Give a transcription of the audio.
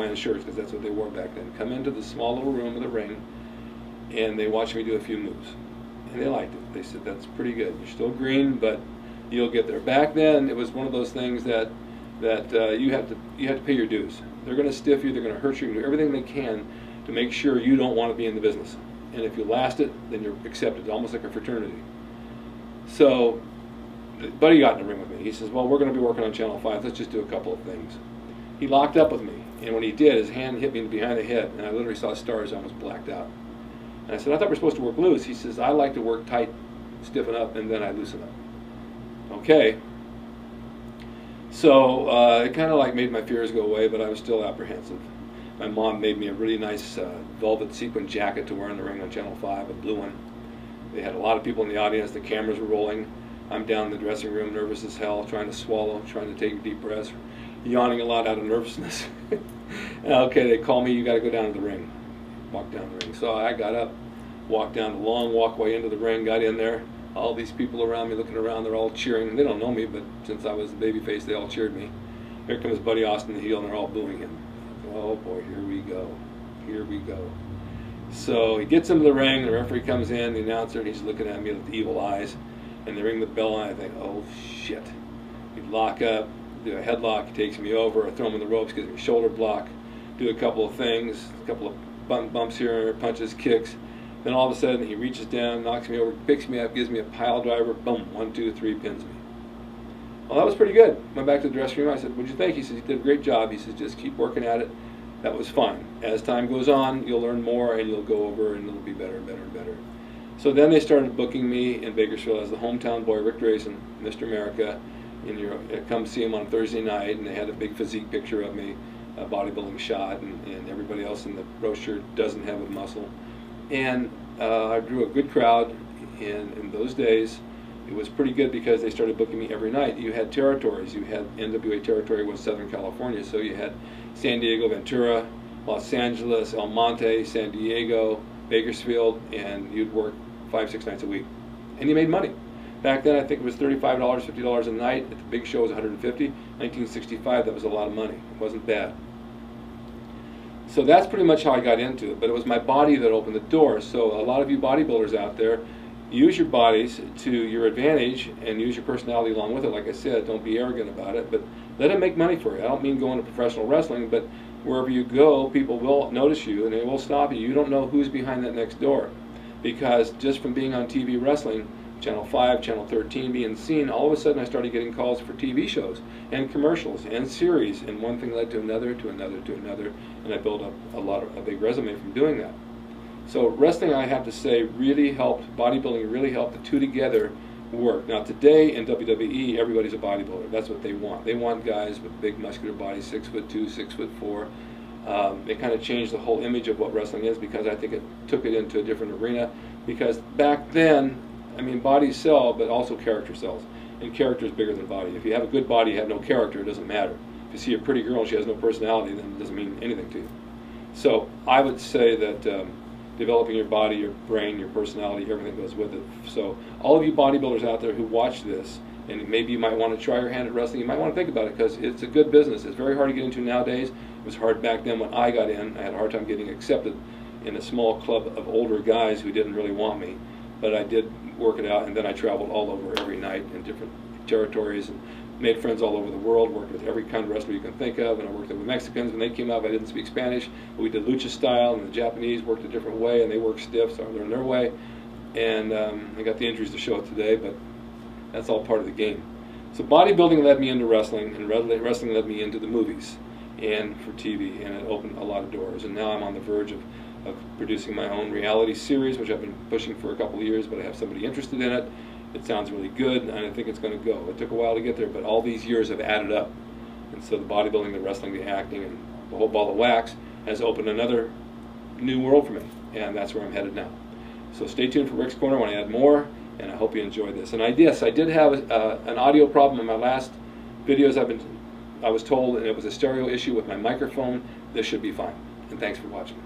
Hawaiian shirts, because that's what they wore back then, come into the small little room of the ring, and they watched me do a few moves. And they liked it. They said, that's pretty good. You're still green, but you'll get there. Back then, it was one of those things that you have to pay your dues. They're going to stiff you. They're going to hurt you. They do everything they can to make sure you don't want to be in the business. And if you last it, then you're accepted. It's almost like a fraternity. So, Buddy got in the ring with me. He says, well, we're going to be working on Channel 5. Let's just do a couple of things. He locked up with me. And when he did, his hand hit me behind the head. And I literally saw stars. I almost blacked out. And I said, I thought we were supposed to work loose. He says, I like to work tight, stiffen up, and then I loosen up. Okay. So it kind of like made my fears go away, but I was still apprehensive. My mom made me a really nice velvet sequin jacket to wear in the ring on Channel 5, a blue one. They had a lot of people in the audience. The cameras were rolling. I'm down in the dressing room, nervous as hell, trying to swallow, trying to take deep breaths, yawning a lot out of nervousness. Okay, they call me, you got to go down to the ring. Walk down the ring. So I got up, walked down the long walkway into the ring, got in there. All these people around me looking around, they're all cheering. They don't know me, but since I was the babyface, they all cheered me. Here comes Buddy Austin the heel, and they're all booing him. Oh boy, here we go. Here we go. So he gets into the ring, the referee comes in, the announcer, and he's looking at me with evil eyes. And they ring the bell, and I think, oh shit. We lock up, do a headlock, he takes me over, I throw him in the ropes, gives me a shoulder block, do a couple of things, a couple of bumps here, punches, kicks. Then all of a sudden he reaches down, knocks me over, picks me up, gives me a pile driver, boom, 1, 2, 3, pins me. Well, that was pretty good. Went back to the dressing room, I said, what'd you think? He says, you did a great job. He says, just keep working at it. That was fine. As time goes on, you'll learn more and you'll go over and it'll be better and better and better. So then they started booking me in Bakersfield as the hometown boy, Rick Drasin, Mr. America. And you come see him on Thursday night, and they had a big physique picture of me, a bodybuilding shot, and everybody else in the brochure doesn't have a muscle. And I drew a good crowd, and in those days it was pretty good because they started booking me every night. You had territories. You had NWA territory was Southern California, so you had San Diego, Ventura, Los Angeles, El Monte, San Diego, Bakersfield, and you'd work 5-6 nights a week, and you made money. Back then, I think it was $35, $50 a night. At the big show, it was $150. 1965, that was a lot of money. It wasn't bad. So that's pretty much how I got into it, but it was my body that opened the door. So a lot of you bodybuilders out there, use your bodies to your advantage and use your personality along with it. Like I said, don't be arrogant about it, but let it make money for you. I don't mean going to professional wrestling, but wherever you go, people will notice you and they will stop you. You don't know who's behind that next door, because just from being on TV wrestling, Channel 5, Channel 13 being seen, all of a sudden I started getting calls for TV shows and commercials and series, and one thing led to another, to another, to another, and I built up a big resume from doing that. So wrestling, I have to say, really helped, bodybuilding really helped the two together work. Now today in WWE, everybody's a bodybuilder. That's what they want. They want guys with big muscular bodies, 6'2", 6'4". It kind of changed the whole image of what wrestling is, because I think it took it into a different arena. Because back then, I mean, bodies sell, but also character sells. And character is bigger than body. If you have a good body, you have no character, it doesn't matter. If you see a pretty girl and she has no personality, then it doesn't mean anything to you. So I would say that developing your body, your brain, your personality, everything goes with it. So all of you bodybuilders out there who watch this, and maybe you might want to try your hand at wrestling, you might want to think about it, because it's a good business. It's very hard to get into nowadays. It was hard back then when I got in. I had a hard time getting accepted in a small club of older guys who didn't really want me. But I did work it out, and then I traveled all over every night in different territories and made friends all over the world, worked with every kind of wrestler you can think of, and I worked with Mexicans. When they came up, I didn't speak Spanish, but we did lucha style, and the Japanese worked a different way, and they worked stiff, so I learned their way. And I got the injuries to show it today, but that's all part of the game. So bodybuilding led me into wrestling, and wrestling led me into the movies and for TV, and it opened a lot of doors. And now I'm on the verge of producing my own reality series, which I've been pushing for a couple of years, but I have somebody interested in it. It sounds really good, and I think it's going to go. It took a while to get there, but all these years have added up. And so the bodybuilding, the wrestling, the acting, and the whole ball of wax has opened another new world for me, and that's where I'm headed now. So stay tuned for Rick's Corner when I add more, and I hope you enjoyed this. And yes, I did have an audio problem in my last videos. I was told, and it was a stereo issue with my microphone. This should be fine. And thanks for watching.